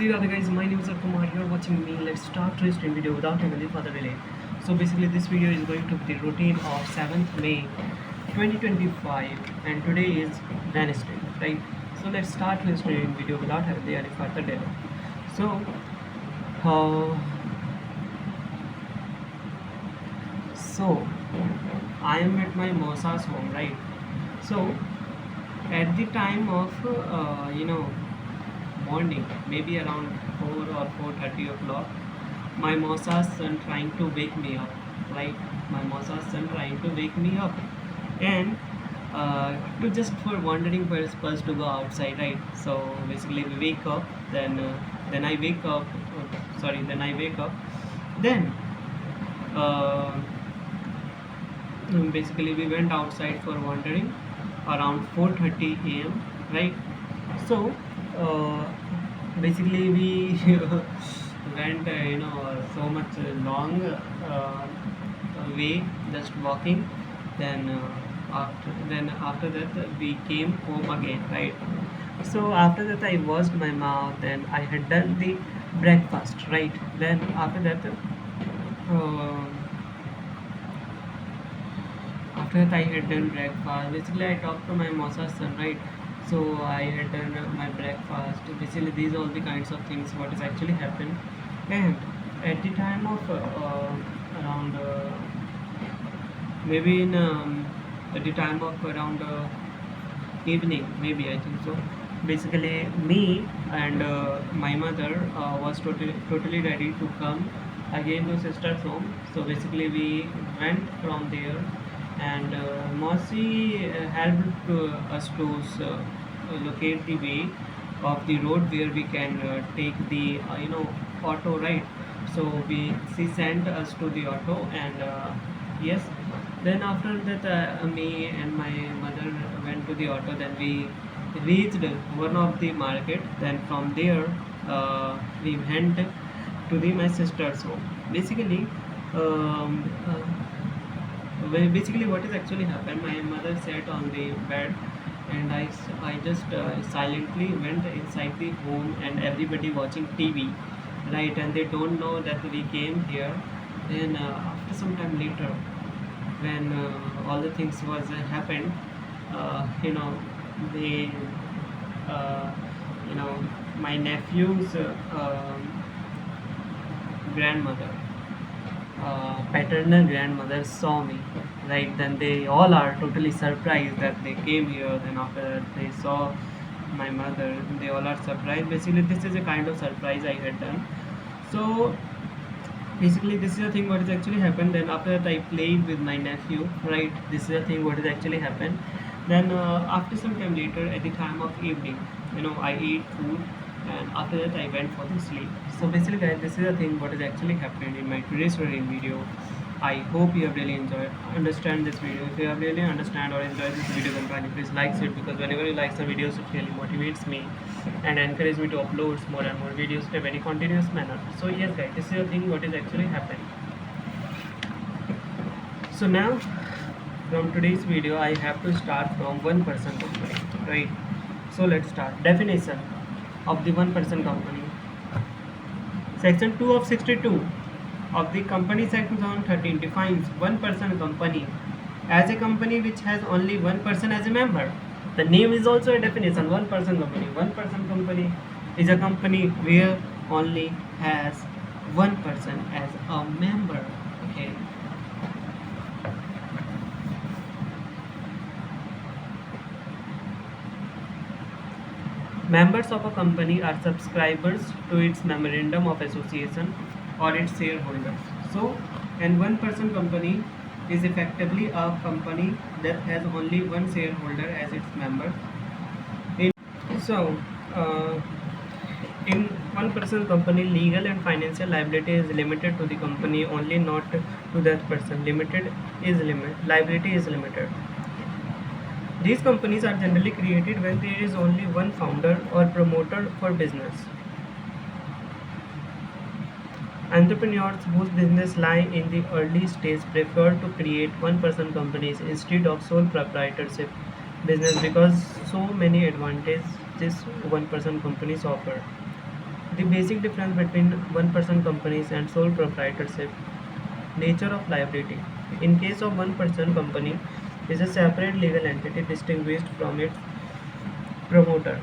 See Radha guys, my name is Kumar, you are watching me. Let's start today's video without any further delay. So basically this video is going to be the routine of 7th May 2025 and today is Wednesday, right? So let's start today's video without any further delay. So uh, so I am at my Mosa's home, right? So at the time of morning, maybe around 4 or 4:30 o'clock, my Mosa's son trying to wake me up, right? My Mosa's son trying to wake me up, and to just for wondering for us to go outside, right? So basically we wake up, then I wake up. Then I wake up. Then uh, basically we went outside for wandering around 4:30 a.m., right? So uh, basically we went so much long way just walking. Then after that we came home again, right? So after that I washed my mouth, then I had done the breakfast, right? Then after that uh, after that I had done breakfast. Basically I talked to my Mosa's son, right? So I had done my breakfast. Basically these all the kinds of things what is actually happened. And at the time of around maybe in at the time of around evening, maybe I think so. Basically me and my mother was totally ready to come again to sister's home. So basically we went from there, and Mosi helped us to locate the way of the road where we can take the auto, right? So she sent us to the auto, and yes, then after that me and my mother went to the auto. Then we reached one of the market. Then from there we went to the my sister's home. Basically basically what is actually happened, my mother sat on the bed, and I just silently went inside the home, and everybody watching TV, right? And they don't know that we came here. Then after some time later, when all the things was happened, they uh, my nephew's grandmother, paternal grandmother saw me, right? Then they all are totally surprised that they came here. Then after that they saw my mother, they all are surprised. Basically this is a kind of surprise I had done. So basically this is the thing what is actually happened. Then after that I played with my nephew, right? This is the thing what is actually happened. Then after some time later, at the time of evening, I eat food, and after that I went for the sleep. So basically guys, this is the thing what is actually happened in my today's video. I hope you have really enjoyed understand this video. If you have really understand or enjoyed this video, then kindly please like it, because whenever you like the videos, it really motivates me and encourages me to upload more and more videos in a very continuous manner. So yes guys, this is the thing what is actually happening. So now from today's video I have to start from 1% company, right? So let's start. Definition of the 1% company. Section 2 of 62 of the Companies Act 2013 defines 1% company as a company which has only one person as a member. The name is also a definition. 1% company. 1% company is a company where only has one person as a member. Okay. Members of a company are subscribers to its memorandum of association or its shareholders. So, and 1% company is effectively a company that has only one shareholder as its member. So, in 1% company, legal and financial liability is limited to the company only, not to that person. Liability is limited. These companies are generally created when there is only one founder or promoter for business. Entrepreneurs whose business lie in the early stage prefer to create 1% companies instead of sole proprietorship business because so many advantages 1% companies offer. The basic difference between one-person companies and sole proprietorship. Nature of liability. In case of one-person company, is a separate legal entity distinguished from its promoter.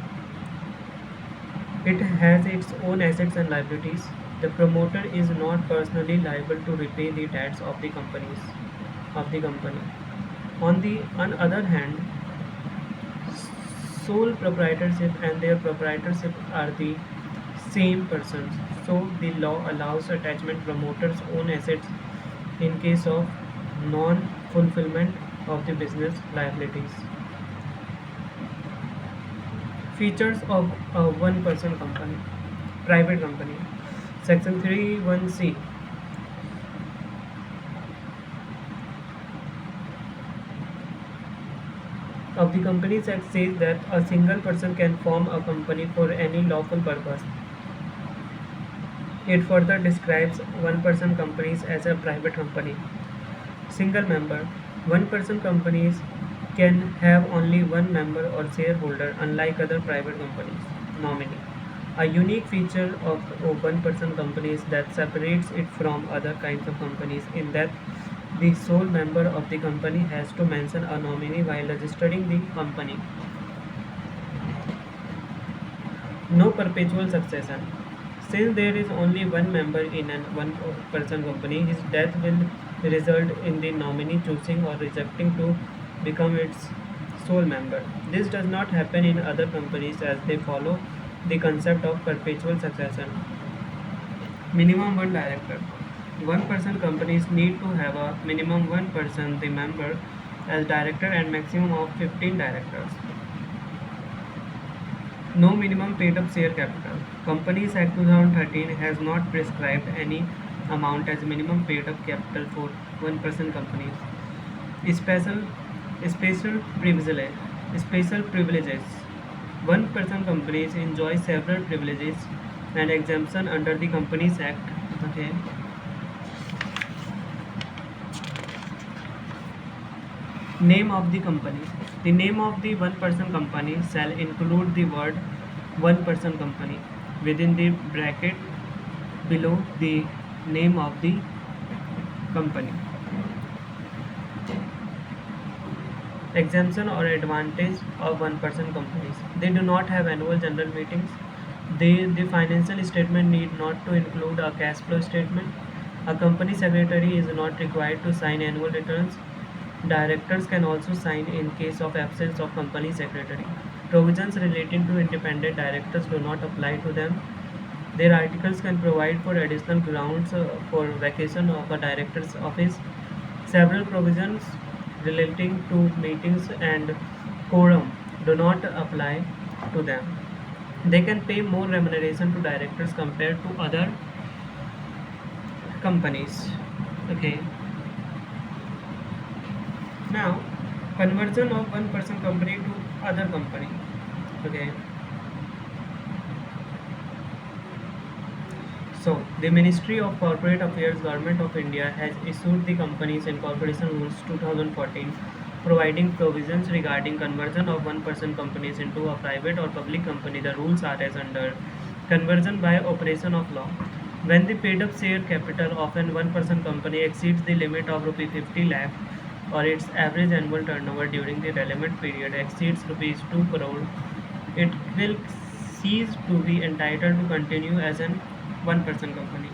It has its own assets and liabilities. The promoter is not personally liable to repay the debts of the company. On other hand, sole proprietorship and their proprietorship are the same persons. So the law allows attachment promoters own assets in case of non-fulfillment of the business liabilities. Features of a one-person company, private company. Section 3(1)(c) of the Companies Act says that a single person can form a company for any lawful purpose. It further describes one-person companies as a private company. Single member. One-person companies can have only one member or shareholder, unlike other private companies. Nominee. A unique feature of a one-person company is that separates it from other kinds of companies in that the sole member of the company has to mention a nominee while registering the company. No perpetual succession. Since there is only one member in an one-person company, his death will result in the nominee choosing or rejecting to become its sole member. This does not happen in other companies as they follow the concept of perpetual succession. Minimum one director. One-person companies need to have a minimum one person, the member, as director and maximum of 15 directors. No minimum paid-up share capital. Companies Act 2013 has not prescribed any amount as minimum paid-up capital for one-person companies. Special special privilege special privileges. One-person companies enjoy several privileges and exemption under the Companies Act. Okay. Name of the company. The name of the one-person company shall include the word one-person company within the bracket below the name of the company. Exemption or advantage of one-person companies. They do not have annual general meetings. The financial statement need not to include a cash flow statement. A company secretary is not required to sign annual returns. Directors can also sign in case of absence of company secretary. Provisions relating to independent directors do not apply to them. Their articles can provide for additional grounds for vacation of a director's office. Several provisions relating to meetings and quorum do not apply to them. They can pay more remuneration to directors compared to other companies. Okay. Now, conversion of one-person company to other company. Okay. So, the Ministry of Corporate Affairs, Government of India has issued the Companies and Corporation Rules 2014, providing provisions regarding conversion of one-person companies into a private or public company. The rules are as under: conversion by operation of law. When the paid-up share capital of an one-person company exceeds the limit of rupees 50 lakh or its average annual turnover during the relevant period exceeds rupees 2 crore, it will cease to be entitled to continue as an one-person company.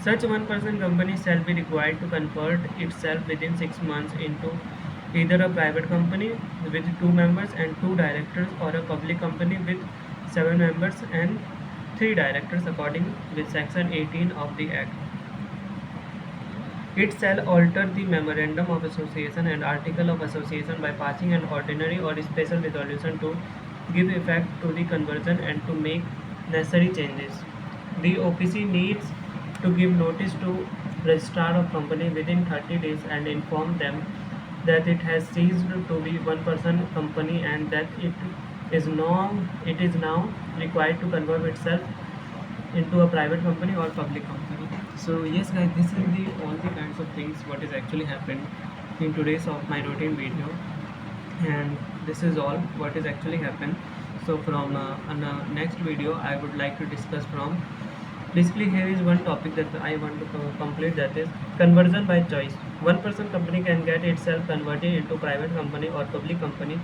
Such one-person company shall be required to convert itself within 6 months into either a private company with 2 members and 2 directors or a public company with 7 members and 3 directors according with section 18 of the Act. It shall alter the memorandum of association and article of association by passing an ordinary or special resolution to give effect to the conversion and to make necessary changes. The OPC needs to give notice to registrar of company within 30 days and inform them that it has ceased to be one-person company and that it is now required to convert itself into a private company or public company. So yes guys, this is the all the kinds of things what is actually happened in today's of my routine video, and this is all what is actually happened. So from on next video I would like to discuss from, basically here is one topic that I want to complete, that is conversion by choice. One person company can get itself converted into private company or public company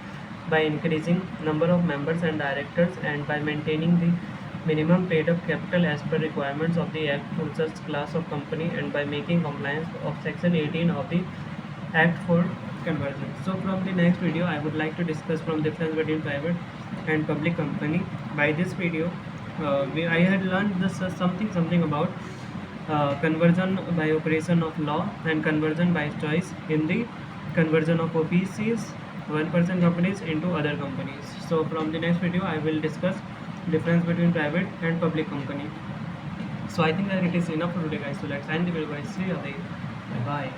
by increasing number of members and directors, and by maintaining the minimum paid up capital as per requirements of the act for such class of company, and by making compliance of section 18 of the act for conversion. So from the next video I would like to discuss from difference between private and public company. By this video I had learned this something about conversion by operation of law and conversion by choice in the conversion of OPCs, one person companies into other companies. So from the next video I will discuss difference between private and public company. So I think that it is enough for today guys, so let's end the video guys. See you later. Bye bye.